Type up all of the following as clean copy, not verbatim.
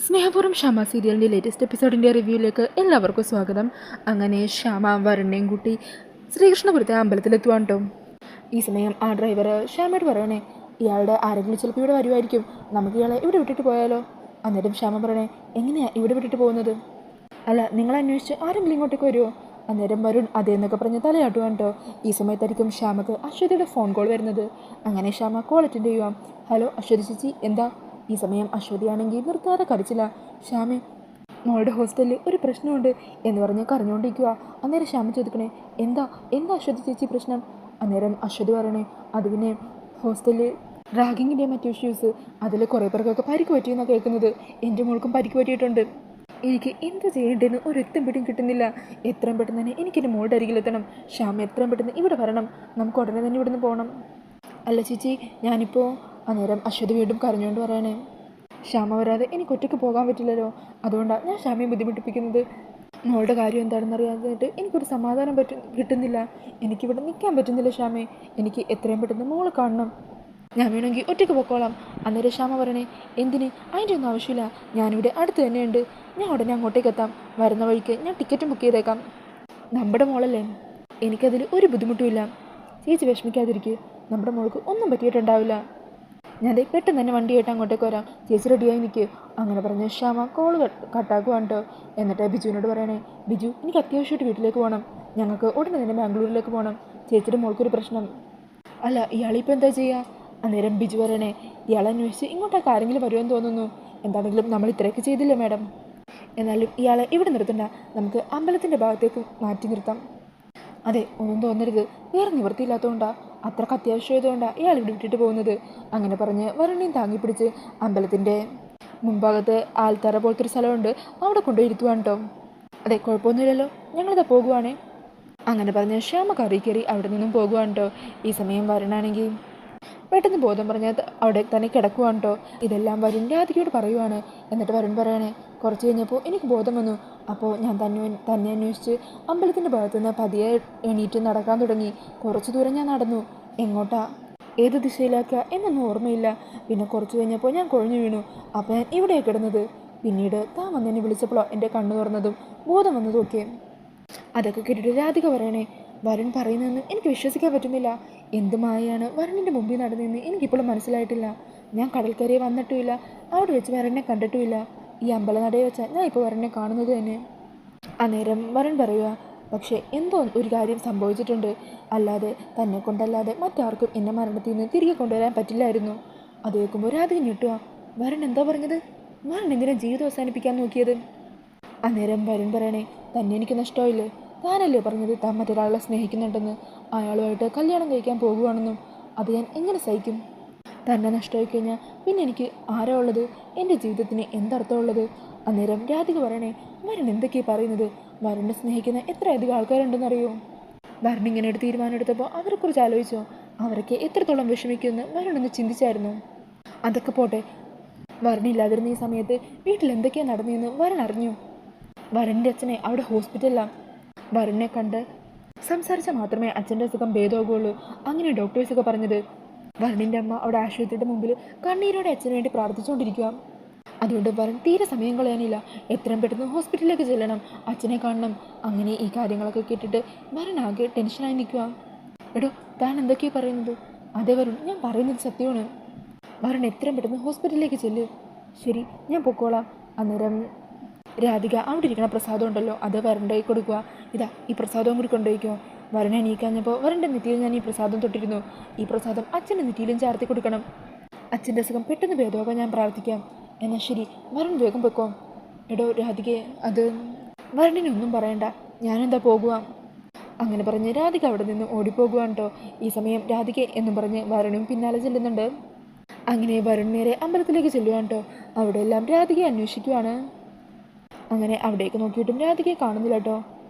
സ്നേഹപൂർവ്വം ക്ഷമ സീരിയലിൻ്റെ ലേറ്റസ്റ്റ് എപ്പിസോഡിൻ്റെ റിവ്യൂയിലേക്ക് എല്ലാവർക്കും സ്വാഗതം. അങ്ങനെ ക്ഷമ വരുണിനെയും കൂട്ടി ശ്രീകൃഷ്ണപുരത്തെ അമ്പലത്തിലെത്തുവാണ് കേട്ടോ. ഈ സമയം ആ ഡ്രൈവർ ക്ഷമയോട് പറയണേ, ഇയാളുടെ ആരെങ്കിലും ചിലപ്പോൾ ഇവിടെ വരുമായിരിക്കും, നമുക്ക് ഇയാളെ ഇവിടെ വിട്ടിട്ട് പോയാലോ? അന്നേരം ക്ഷമ പറയണേ, എങ്ങനെയാണ് ഇവിടെ വിട്ടിട്ട് പോകുന്നത്? അല്ല, നിങ്ങൾ അന്വേഷിച്ച് ആരെങ്കിലും ഇങ്ങോട്ടേക്ക് വരുമോ? അന്നേരം വരുൺ അതേന്നൊക്കെ പറഞ്ഞ് തലയാട്ടുവാണ് കേട്ടോ. ഈ സമയത്തായിരിക്കും ക്ഷമക്ക് അശ്വതിയുടെ ഫോൺ കോൾ വരുന്നത്. അങ്ങനെ ക്ഷമ കോൾ അറ്റൻഡ് ചെയ്യുവാം. ഹലോ അശ്വതി ചേച്ചി, എന്താ? ഈ സമയം അശ്വതിയാണെങ്കിൽ നിർത്താതെ കരച്ചില്ല. ശ്യാമേ, മോളുടെ ഹോസ്റ്റലിൽ ഒരു പ്രശ്നമുണ്ട് എന്ന് പറഞ്ഞ് കരഞ്ഞുകൊണ്ടിരിക്കുക. അന്നേരം ശ്യാമ ചോദിക്കണേ, എന്താ എന്താ അശ്വതി ചേച്ചി പ്രശ്നം? അന്നേരം അശ്വതി പറയണേ, അത് പിന്നെ ഹോസ്റ്റലിൽ റാഗിങ്ങിൻ്റെ മറ്റു ഇഷ്യൂസ്, അതിൽ കുറേ പേർക്കൊക്കെ പരിക്ക് പറ്റിയെന്നാണ് കേൾക്കുന്നത്. എൻ്റെ മോൾക്കും പരിക്ക് പറ്റിയിട്ടുണ്ട്. എനിക്ക് എന്ത് ചെയ്യേണ്ടതെന്ന് ഒരെത്തും പിടിയും കിട്ടുന്നില്ല. എത്രയും പെട്ടെന്ന് തന്നെ എനിക്കെൻ്റെ മോളുടെ അരികിലെത്തണം. ശ്യാമ എത്രയും പെട്ടെന്ന് ഇവിടെ വരണം, നമുക്ക് ഉടനെ തന്നെ ഇവിടുന്ന് പോകണം. അല്ല ചേച്ചി, ഞാനിപ്പോൾ... അന്നേരം അശ്വതി വീണ്ടും കരഞ്ഞുകൊണ്ട് പറയണേ, ക്ഷമ വരാതെ എനിക്ക് ഒറ്റയ്ക്ക് പോകാൻ പറ്റില്ലല്ലോ, അതുകൊണ്ടാണ് ഞാൻ ക്ഷമയെ ബുദ്ധിമുട്ടിപ്പിക്കുന്നത്. മോളുടെ കാര്യം എന്താണെന്ന് അറിയാനായിട്ട് എനിക്കൊരു സമാധാനം കിട്ടുന്നില്ല. എനിക്കിവിടെ നിൽക്കാൻ പറ്റുന്നില്ല ക്ഷമയെ. എനിക്ക് എത്രയും പെട്ടെന്ന് മോളെ കാണണം. ഞാൻ വേണമെങ്കിൽ ഒറ്റയ്ക്ക് പൊക്കോളാം. അന്നേരം ക്ഷമ പറയണേ, എന്തിന്? അതിൻ്റെ ഒന്നും ആവശ്യമില്ല, ഞാനിവിടെ അടുത്ത് തന്നെയുണ്ട്. ഞാൻ ഉടനെ അങ്ങോട്ടേക്ക് എത്താം. വരുന്ന വഴിക്ക് ഞാൻ ടിക്കറ്റും ബുക്ക് ചെയ്തേക്കാം. നമ്മുടെ മോളല്ലേ, എനിക്കതിൽ ഒരു ബുദ്ധിമുട്ടുമില്ല. ചേച്ചി വിഷമിക്കാതിരിക്കുക, നമ്മുടെ മോൾക്ക് ഒന്നും പറ്റിയിട്ടുണ്ടാവില്ല. ഞാൻ പെട്ടെന്ന് തന്നെ വണ്ടിയായിട്ട് അങ്ങോട്ടേക്ക് വരാം, ചേച്ചി റെഡിയായി നിൽക്കുക. അങ്ങനെ പറഞ്ഞ് ക്ഷമ കോൾ കട്ടാക്കുവാണ് കേട്ടോ. എന്നിട്ട് ബിജുവിനോട് പറയണേ, ബിജു, എനിക്ക് അത്യാവശ്യമായിട്ട് വീട്ടിലേക്ക് പോകണം. ഞങ്ങൾക്ക് ഉടനെ തന്നെ ബാംഗ്ലൂരിലേക്ക് പോകണം. ചേച്ചിയുടെ മോൾക്കൊരു പ്രശ്നം. അല്ല, ഇയാളിപ്പോൾ എന്താ ചെയ്യുക? അന്നേരം ബിജു പറയണേ, ഇയാളെ അന്വേഷിച്ച് ഇങ്ങോട്ടേക്ക് ആരെങ്കിലും വരുമെന്ന് തോന്നുന്നു. എന്താണെങ്കിലും നമ്മൾ ഇത്രയൊക്കെ ചെയ്തില്ലേ മാഡം? എന്നാലും ഇയാളെ ഇവിടെ നിർത്തണ്ട, നമുക്ക് അമ്പലത്തിൻ്റെ ഭാഗത്തേക്ക് മാറ്റി നിർത്താം. അതെ, ഒന്നും തോന്നരുത്, വേറെ നിവൃത്തിയില്ലാത്തതുകൊണ്ടാണ്, അത്രക്ക് അത്യാവശ്യമായതുകൊണ്ടാണ് ഇയാൾ ഇവിടെ വിട്ടിട്ട് പോകുന്നത്. അങ്ങനെ പറഞ്ഞ് വരുണിനെയും താങ്ങിപ്പിടിച്ച് അമ്പലത്തിൻ്റെ മുൻഭാഗത്ത് ആൽത്തറ പോലത്തെ ഒരു സ്ഥലമുണ്ട്, അവിടെ കൊണ്ടുപോയി ഇരുത്തുവാണ് കേട്ടോ. അതെ, കുഴപ്പമൊന്നുമില്ലല്ലോ, ഞങ്ങളിതാ പോകുവാണേ. അങ്ങനെ പറഞ്ഞ് ക്ഷമ കറി കയറി അവിടെ നിന്നും പോകുവാണ് കേട്ടോ. ഈ സമയം വരുണാണെങ്കിൽ പെട്ടെന്ന് ബോധം പറഞ്ഞാൽ അവിടെ തന്നെ കിടക്കുവാണ് കേട്ടോ. ഇതെല്ലാം വരുൺ രാധികയോട് പറയുവാണ്. എന്നിട്ട് വരുൺ പറയണേ, കുറച്ച് കഴിഞ്ഞപ്പോൾ എനിക്ക് ബോധം വന്നു. അപ്പോൾ ഞാൻ തന്നെ അന്വേഷിച്ച് അമ്പലത്തിൻ്റെ ഭാഗത്തുനിന്ന് പതിയെ എണീറ്റ് നടക്കാൻ തുടങ്ങി. കുറച്ച് ദൂരം ഞാൻ നടന്നു. എങ്ങോട്ടാ, ഏത് ദിശയിലാക്കുക എന്നൊന്നും ഓർമ്മയില്ല. പിന്നെ കുറച്ച് കഴിഞ്ഞപ്പോൾ ഞാൻ കുഴഞ്ഞു വീണു. അപ്പോൾ ഞാൻ ഇവിടെയാണ് കിടന്നത്. പിന്നീട് താൻ വന്നെന്നെ വിളിച്ചപ്പോഴോ എൻ്റെ കണ്ണ് തുറന്നതും ബോധം വന്നതും ഒക്കെ. അതൊക്കെ കേട്ടിട്ട് രാധിക പറയണേ, വരുൺ പറയുന്നതെന്ന് എനിക്ക് വിശ്വസിക്കാൻ പറ്റുന്നില്ല. എന്ത് മായയാണ് വരുണിൻ്റെ മുമ്പിൽ നടന്നതെന്ന് എനിക്കിപ്പോഴും മനസ്സിലായിട്ടില്ല. ഞാൻ കടൽക്കരയെ വന്നിട്ടുമില്ല, അവിടെ വെച്ച് വരുണിനെ കണ്ടിട്ടുമില്ല. ഈ അമ്പലനടയെ വെച്ചാൽ ഞാൻ ഇപ്പോൾ വരുണിനെ കാണുന്നത് തന്നെ. അന്നേരം വരുൺ പറയുക, പക്ഷേ എന്തോ ഒരു കാര്യം സംഭവിച്ചിട്ടുണ്ട്. അല്ലാതെ തന്നെ കൊണ്ടല്ലാതെ മറ്റാർക്കും എന്നെ മരണത്തിൽ നിന്ന് തിരികെ കൊണ്ടുവരാൻ പറ്റില്ലായിരുന്നു. അത് കേൾക്കുമ്പോൾ രാധിക ഞെട്ടുക. വരുൺ എന്താ പറഞ്ഞത്? വരുൺ എന്തിനാ ജീവിതം അവസാനിപ്പിക്കാൻ നോക്കിയത്? അന്നേരം വരുൺ പറയണേ, തന്നെ എനിക്ക് നഷ്ടമായില്ലേ? താനല്ലേ പറഞ്ഞത് താൻ മറ്റൊരാളെ സ്നേഹിക്കുന്നുണ്ടെന്ന്, അയാളുമായിട്ട് കല്യാണം കഴിക്കാൻ പോകുകയാണെന്നും. അത് ഞാൻ എങ്ങനെ സഹിക്കും? തന്നെ നഷ്ടമായി കഴിഞ്ഞാൽ പിന്നെ എനിക്ക് ആരാ ഉള്ളത്? എൻ്റെ ജീവിതത്തിന് എന്തർത്ഥമുള്ളത്? അന്നേരം രാധിക പറയണേ, വരുൺ എന്തൊക്കെയാണ് പറയുന്നത്? വരുണിനെ സ്നേഹിക്കുന്ന എത്രയധികം ആൾക്കാരുണ്ടെന്നറിയോ? വരുൺ ഇങ്ങനെ ഒരു തീരുമാനം എടുത്തപ്പോൾ അവരെക്കുറിച്ച് ആലോചിച്ചോ? അവരൊക്കെ എത്രത്തോളം വിഷമിക്കുമെന്ന് വരുണൊന്ന് ചിന്തിച്ചായിരുന്നു. അതൊക്കെ പോട്ടെ, വരുണില്ലാതിരുന്ന ഈ സമയത്ത് വീട്ടിൽ എന്തൊക്കെയാണ് നടന്നതെന്ന് വരുൺ അറിഞ്ഞു. വരുണിൻ്റെ അച്ഛനെ അവിടെ ഹോസ്പിറ്റലിലാണ്. വരുണിനെ കണ്ട് സംസാരിച്ചാൽ മാത്രമേ അച്ഛൻ്റെ അസുഖം ഭേദമാകുള്ളൂ, അങ്ങനെ ഡോക്ടേഴ്സൊക്കെ പറഞ്ഞത്. വരുണിൻ്റെ അമ്മ അവിടെ ആശുപത്രിയുടെ മുമ്പിൽ കണ്ണീരോടെ അച്ഛന് വേണ്ടി പ്രാർത്ഥിച്ചുകൊണ്ടിരിക്കുക. അതുകൊണ്ട് വരുൺ തീരെ സമയം കളയാനില്ല, എത്രയും പെട്ടെന്ന് ഹോസ്പിറ്റലിലേക്ക് ചെല്ലണം, അച്ഛനെ കാണണം. അങ്ങനെ ഈ കാര്യങ്ങളൊക്കെ കേട്ടിട്ട് വരുൺ ആകെ ടെൻഷനായി നിൽക്കുക. എടോ, താൻ എന്തൊക്കെയാണ് പറയുന്നത്? അതേ വരുൺ, ഞാൻ പറയുന്നത് സത്യമാണ്. വരുൺ എത്രയും പെട്ടെന്ന് ഹോസ്പിറ്റലിലേക്ക് ചെല്ല്. ശരി, ഞാൻ പൊക്കോളാം. അന്നേരം രാധിക അവിടെ ഇരിക്കണ പ്രസാദം ഉണ്ടല്ലോ, അത് വരുണിൻ്റെ കൈ കൊടുക്കുക. ഇതാ, ഈ പ്രസാദവും കൂടി കൊണ്ടുപോയിക്കോ. വരുണെ എണീക്കഴിഞ്ഞപ്പോൾ വരുണിൻ്റെ നെറ്റിയിൽ ഞാൻ ഈ പ്രസാദം തൊട്ടിരുന്നു. ഈ പ്രസാദം അച്ഛൻ്റെ നെറ്റിയിലും ചാർത്തി കൊടുക്കണം. അച്ഛൻ്റെ അസുഖം പെട്ടെന്ന് ഭേദമാകാൻ ഞാൻ പ്രാർത്ഥിക്കാം. എന്നാൽ ശരി, വരുൺ വേഗം പൊക്കോ. എടോ രാധികയെ, അത് വരുണിനൊന്നും പറയണ്ട, ഞാനെന്താ പോകുക. അങ്ങനെ പറഞ്ഞ് രാധിക അവിടെ നിന്ന് ഓടിപ്പോകുവാണ് കേട്ടോ. ഈ സമയം രാധിക എന്നും പറഞ്ഞ് വരുണും പിന്നാലെ ചെല്ലുന്നുണ്ട്. അങ്ങനെ വരുൺ നേരെ അമ്പലത്തിലേക്ക് ചെല്ലുവാണ് കേട്ടോ. അവിടെ എല്ലാം രാധികയെ അന്വേഷിക്കുവാണ്. അങ്ങനെ അവിടേക്ക് നോക്കിയിട്ടും രാധികയെ കാണുന്നില്ല കേട്ടോ.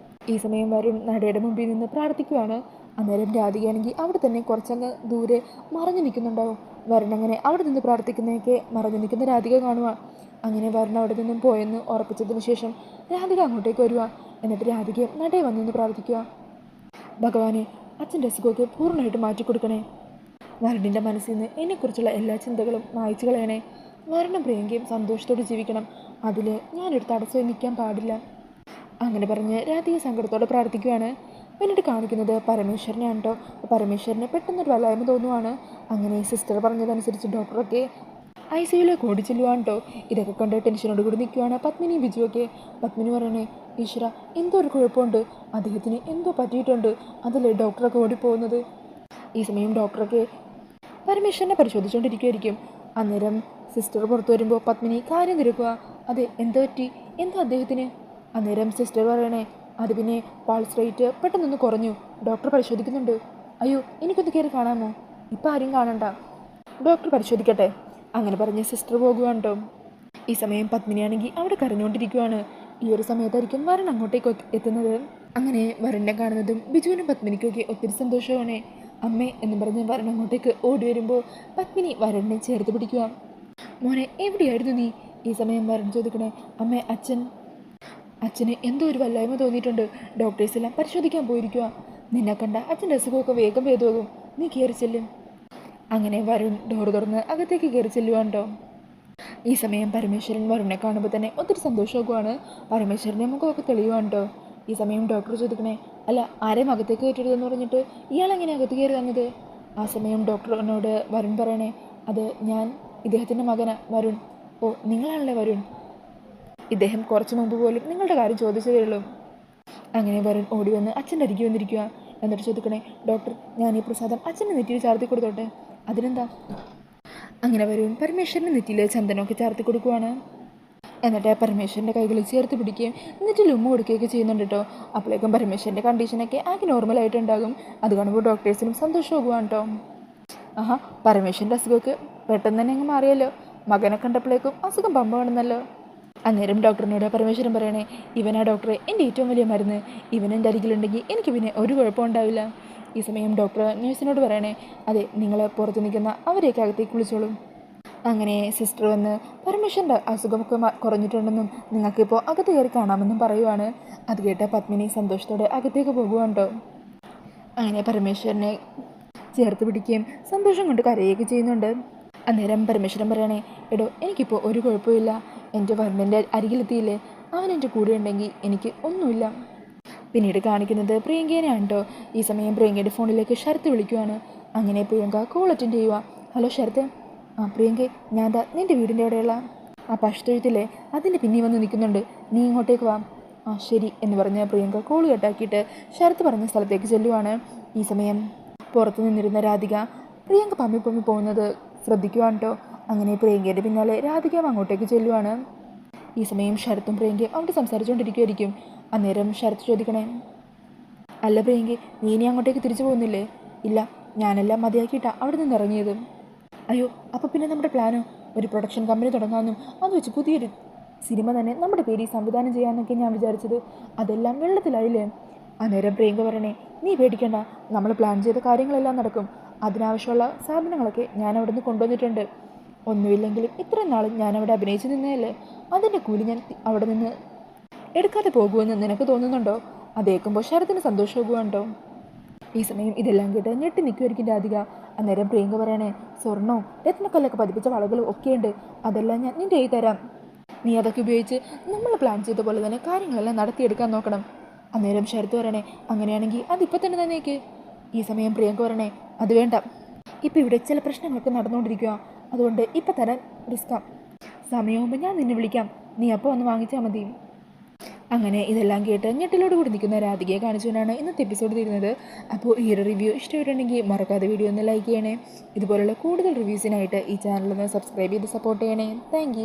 ഈ സമയം വരുൺ നടയുടെ മുമ്പിൽ നിന്ന് പ്രാർത്ഥിക്കുവാണ്. അന്നേരം രാധികയാണെങ്കിൽ അവിടെ തന്നെ കുറച്ചങ്ങ് ദൂരെ മറഞ്ഞു നിൽക്കുന്നുണ്ടാവും. വരുൺ അങ്ങനെ അവിടെ നിന്ന് പ്രാർത്ഥിക്കുന്നതൊക്കെ മറഞ്ഞു നിൽക്കുന്ന രാധിക കാണുക. അങ്ങനെ വരുൺ അവിടെ നിന്നും പോയെന്ന് ഉറപ്പിച്ചതിന് ശേഷം രാധിക അങ്ങോട്ടേക്ക് വരിക. എന്നിട്ട് രാധികയും നടയെ വന്നു പ്രാർത്ഥിക്കുക. ഭഗവാനെ, അച്ഛൻ്റെ അസുഖമൊക്കെ പൂർണ്ണമായിട്ട് മാറ്റിക്കൊടുക്കണേ. വരുണിൻ്റെ മനസ്സിൽ നിന്ന് എന്നെക്കുറിച്ചുള്ള എല്ലാ ചിന്തകളും മായ്ച്ചു കളയണേ. വരുണും പ്രിയങ്കയും സന്തോഷത്തോടെ ജീവിക്കണം, അതിൽ ഞാനൊരു തടസ്സമായി നിൽക്കാൻ പാടില്ല. അങ്ങനെ പറഞ്ഞ് രാധിക സങ്കടത്തോടെ പ്രാർത്ഥിക്കുകയാണ്. പിന്നീട് കാണിക്കുന്നത് പരമേശ്വരനെയാണ് കേട്ടോ. പരമേശ്വരന് പെട്ടെന്നൊരു വല്ലായ്മ തോന്നുവാണ്. അങ്ങനെ സിസ്റ്റർ പറഞ്ഞതനുസരിച്ച് ഡോക്ടറൊക്കെ ICUലേക്ക് ഓടി ചെല്ലുവാണ് കേട്ടോ. ഇതൊക്കെ കണ്ട് ടെൻഷനോട് കൂടി നിൽക്കുവാണ് പത്മിനി ബിജുവൊക്കെ. പത്മിനി പറയണേ, ഈശ്വര എന്തോ ഒരു കുഴപ്പമുണ്ട്, അദ്ദേഹത്തിന് എന്തോ പറ്റിയിട്ടുണ്ട്, അതല്ലേ ഡോക്ടറൊക്കെ ഓടിപ്പോകുന്നത്. ഈ സമയം ഡോക്ടറൊക്കെ പരമേശ്വരനെ പരിശോധിച്ചുകൊണ്ടിരിക്കുമായിരിക്കും. അന്നേരം സിസ്റ്റർ പുറത്തു വരുമ്പോൾ പത്മിനി കാര്യം തിരക്കുക. അതെ, എന്തോ പറ്റി, എന്തോ അദ്ദേഹത്തിന്. അന്നേരം സിസ്റ്റർ പറയണേ, അത് പിന്നെ പൾസ് റേറ്റ് പെട്ടെന്നൊന്ന് കുറഞ്ഞു, ഡോക്ടർ പരിശോധിക്കുന്നുണ്ട്. അയ്യോ, എനിക്കൊന്ന് കയറി കാണാമോ? ഇപ്പം ആരും കാണണ്ട, ഡോക്ടർ പരിശോധിക്കട്ടെ. അങ്ങനെ പറഞ്ഞ് സിസ്റ്റർ പോകുവാണ് കേട്ടോ. ഈ സമയം പത്മിനിയാണെങ്കിൽ അവിടെ കരഞ്ഞുകൊണ്ടിരിക്കുവാണ്. ഈ ഒരു സമയത്തായിരിക്കും വരൻ അങ്ങോട്ടേക്ക് എത്തുന്നത്. അങ്ങനെ വരനെ കാണുന്നതും ബിജുവിനും പത്മിനിക്കൊക്കെ ഒത്തിരി സന്തോഷമാണ്. അമ്മേ എന്ന് പറഞ്ഞ് വരൻ അങ്ങോട്ടേക്ക് ഓടി വരുമ്പോൾ പത്മിനി വരനെ ചേർത്ത് പിടിക്കുക. മോനെ, എവിടെയായിരുന്നു നീ? ഈ സമയം വരൻ ചോദിക്കണേ, അമ്മേ അച്ഛന് എന്തോ ഒരു വല്ലായ്മ തോന്നിയിട്ടുണ്ട്, ഡോക്ടേഴ്സ് എല്ലാം പരിശോധിക്കാൻ പോയിരിക്കുക. നിന്നെ കണ്ട അച്ഛൻ്റെ അസുഖമൊക്കെ വേഗം ഭേദമാകും, നീ കയറി ചെല്ലും. അങ്ങനെ വരുൺ ഡോർ തുറന്ന് അകത്തേക്ക് കയറി ചെല്ലുവാണ്ടോ. ഈ സമയം പരമേശ്വരൻ വരുണിനെ കാണുമ്പോൾ തന്നെ ഒത്തിരി സന്തോഷമാക്കുവാണ്. പരമേശ്വരൻ്റെ മുഖമൊക്കെ തെളിയുവാണ്ടോ. ഈ സമയം ഡോക്ടർ ചോദിക്കണേ, അല്ല ആരെയും അകത്തേക്ക് കയറ്റരുതെന്ന് പറഞ്ഞിട്ട് ഇയാളെങ്ങനെ അകത്ത് കയറി വന്നത്? ആ സമയം ഡോക്ടറിനോട് വരുൺ പറയണേ, അത് ഞാൻ ഇദ്ദേഹത്തിൻ്റെ മകനാ വരുൺ. ഓ, നിങ്ങളാണല്ലേ വരുൺ. ഇദ്ദേഹം കുറച്ച് മുമ്പ് പോലും നിങ്ങളുടെ കാര്യം ചോദിച്ചതേ ഉള്ളൂ. അങ്ങനെ വരുൺ ഓടി വന്ന് അച്ഛൻ്റെ അരികെ വന്നിരിക്കുക. എന്നിട്ട് ചോദിക്കണേ, ഡോക്ടർ ഞാൻ ഈ പ്രസാദം അച്ഛൻ്റെ നെറ്റിയിൽ ചാർത്തി കൊടുത്തോട്ടെ? അതിനെന്താ? അങ്ങനെ വരുൺ പരമേശ്വരൻ്റെ നെറ്റിയിൽ ചന്ദനമൊക്കെ ചാർത്തി കൊടുക്കുവാണ്. എന്നിട്ട് പരമേശ്വരൻ്റെ കൈകളിൽ ചേർത്ത് പിടിക്കുകയും നെറ്റിൽ ഉമ്മ കൊടുക്കുകയൊക്കെ ചെയ്യുന്നുണ്ട് കേട്ടോ. അപ്പോഴേക്കും പരമേശ്വരൻ്റെ കണ്ടീഷനൊക്കെ ആകെ നോർമലായിട്ടുണ്ടാകും. അത് കാണുമ്പോൾ ഡോക്ടേഴ്സിനും സന്തോഷമാകുവാണ് കേട്ടോ. ആഹാ, പരമേശ്വരൻ്റെ അസുഖമൊക്കെ പെട്ടെന്ന് തന്നെ അങ്ങ് മാറിയല്ലോ. മകനെ കണ്ടപ്പോഴേക്കും അസുഖം പമ്പയാണെന്നല്ലോ. അന്നേരം ഡോക്ടറിനോട് പരമേശ്വരൻ പറയണേ, ഇവനാ ഡോക്ടറെ എൻ്റെ ഏറ്റവും വലിയ മരുന്ന്, ഇവൻ എൻ്റെ അരികിലുണ്ടെങ്കിൽ എനിക്ക് പിന്നെ ഒരു കുഴപ്പമുണ്ടാവില്ല. ഈ സമയം ഡോക്ടർ നേഴ്സിനോട് പറയണേ, അതെ നിങ്ങൾ പുറത്ത് നിൽക്കുന്ന അവരെയൊക്കെ അകത്തേക്ക് വിളിച്ചോളും. അങ്ങനെ സിസ്റ്റർ വന്ന് പരമേശ്വരൻ്റെ അസുഖമൊക്കെ കുറഞ്ഞിട്ടുണ്ടെന്നും നിങ്ങൾക്കിപ്പോൾ അകത്ത് കയറി കാണാമെന്നും പറയുവാണ്. അത് കേട്ട പത്മിനി സന്തോഷത്തോടെ അകത്തേക്ക് പോകുവാണ്ടോ. അങ്ങനെ പരമേശ്വരനെ ചേർത്ത് പിടിക്കുകയും സന്തോഷം കൊണ്ട് കരയുകയൊക്കെ ചെയ്യുന്നുണ്ട്. അന്നേരം പരമേശ്വരൻ പറയണേ, എടോ എനിക്കിപ്പോൾ ഒരു കുഴപ്പമില്ല, എൻ്റെ വരുണിൻ്റെ അരികിലെത്തിയില്ലേ, അവൻ എൻ്റെ കൂടെ ഉണ്ടെങ്കിൽ എനിക്ക് ഒന്നുമില്ല. പിന്നീട് കാണിക്കുന്നത് പ്രിയങ്കേനെയാണ് കേട്ടോ. ഈ സമയം പ്രിയങ്കയുടെ ഫോണിലേക്ക് ശരത്ത് വിളിക്കുവാണ്. അങ്ങനെ പ്രിയങ്ക കോൾ അറ്റൻഡ് ചെയ്യുക. ഹലോ ശരത്ത്. ആ പ്രിയങ്കെ, ഞാൻ ദാ നിൻ്റെ വീടിൻ്റെ അവിടെയുള്ള ആ പശുത്തൊഴുത്തില്ലേ അതിൻ്റെ പിന്നിൽ വന്ന് നിൽക്കുന്നുണ്ട്, നീ ഇങ്ങോട്ടേക്ക് വാ. ആ ശരി എന്ന് പറഞ്ഞ് പ്രിയങ്ക കോൾ കട്ടാക്കിയിട്ട് ശരത്ത് പറഞ്ഞ സ്ഥലത്തേക്ക് ചെല്ലുവാണ്. ഈ സമയം പുറത്തു നിന്നിരുന്ന രാധിക പ്രിയങ്ക പമ്മി പോകുന്നത് ശ്രദ്ധിക്കുവാണ് കേട്ടോ. അങ്ങനെ പ്രിയങ്കയുടെ പിന്നാലെ രാധികയും അങ്ങോട്ടേക്ക് ചെല്ലുവാണ്. ഈ സമയം ശരത്തും പ്രിയങ്കയും അവിടെ സംസാരിച്ചുകൊണ്ടിരിക്കുമായിരിക്കും. അന്നേരം ശരത്ത് ചോദിക്കണേ, അല്ല പ്രിയങ്കെ, നീ ഇനി അങ്ങോട്ടേക്ക് തിരിച്ചു പോകുന്നില്ലേ? ഇല്ല, ഞാനെല്ലാം മതിയാക്കിയിട്ടാണ് അവിടെ നിന്ന് ഇറങ്ങിയത്. അയ്യോ, അപ്പോൾ പിന്നെ നമ്മുടെ പ്ലാനോ? ഒരു പ്രൊഡക്ഷൻ കമ്പനി തുടങ്ങാമെന്നും അത് വെച്ച് പുതിയൊരു സിനിമ തന്നെ നമ്മുടെ പേരിൽ സംവിധാനം ചെയ്യാമെന്നൊക്കെ ഞാൻ വിചാരിച്ചത്, അതെല്ലാം വെള്ളത്തിലായില്ലേ? അന്നേരം പ്രിയങ്ക പറയണേ, നീ പേടിക്കണ്ട, നമ്മൾ പ്ലാൻ ചെയ്ത കാര്യങ്ങളെല്ലാം നടക്കും. അതിനാവശ്യമുള്ള സാധനങ്ങളൊക്കെ ഞാൻ അവിടെ നിന്ന് കൊണ്ടുവന്നിട്ടുണ്ട്. ഒന്നുമില്ലെങ്കിലും ഇത്രയും നാളും ഞാനവിടെ അഭിനയിച്ച് നിന്നതല്ലേ, അതിൻ്റെ കൂലി ഞാൻ അവിടെ നിന്ന് എടുക്കാതെ പോകുമെന്ന് നിനക്ക് തോന്നുന്നുണ്ടോ? അതേക്കുമ്പോൾ ശരത്തിന് സന്തോഷമാകുവാണ്ടോ. ഈ സമയം ഇതെല്ലാം കേട്ട് ഞെട്ടി നിൽക്കുമായിരിക്കും രാധിക. അന്നേരം പ്രിയങ്ക പറയണേ, സ്വർണ്ണവും രത്നക്കല്ലൊക്കെ പതിപ്പിച്ച വളകളും ഒക്കെയുണ്ട്, അതെല്ലാം ഞാൻ നിൻ്റെ കയ്യിൽ തരാം. നീ അതൊക്കെ ഉപയോഗിച്ച് നമ്മൾ പ്ലാൻ ചെയ്ത പോലെ തന്നെ കാര്യങ്ങളെല്ലാം നടത്തിയെടുക്കാൻ നോക്കണം. അന്നേരം ശരത്ത് പറയണേ, അങ്ങനെയാണെങ്കിൽ അതിപ്പോൾ തന്നെ തന്നേക്ക്. ഈ സമയം പ്രിയങ്ക പറയണേ, അത് വേണ്ട, ഇപ്പം ഇവിടെ ചില പ്രശ്നങ്ങളൊക്കെ നടന്നുകൊണ്ടിരിക്കുക, അതുകൊണ്ട് ഇപ്പം തരാൻ റിസ്ക്കാം. സമയമാകുമ്പോൾ ഞാൻ നിന്നെ വിളിക്കാം, നീ അപ്പോൾ ഒന്ന് വാങ്ങിച്ചാൽ മതി. അങ്ങനെ ഇതെല്ലാം കേട്ട് ഞെട്ടിലോട് കൂടി നിൽക്കുന്ന രാധികയെ കാണിച്ചുകൊണ്ടാണ് ഇന്നത്തെ എപ്പിസോഡ് തീരുന്നത്. അപ്പോൾ ഈ ഒരു റിവ്യൂ ഇഷ്ടമായിട്ടുണ്ടെങ്കിൽ മറക്കാതെ വീഡിയോ ഒന്ന് ലൈക്ക് ചെയ്യണേ. ഇതുപോലുള്ള കൂടുതൽ റിവ്യൂസിനായിട്ട് ഈ ചാനലൊന്ന് സബ്സ്ക്രൈബ് ചെയ്ത് സപ്പോർട്ട് ചെയ്യണേ. താങ്ക്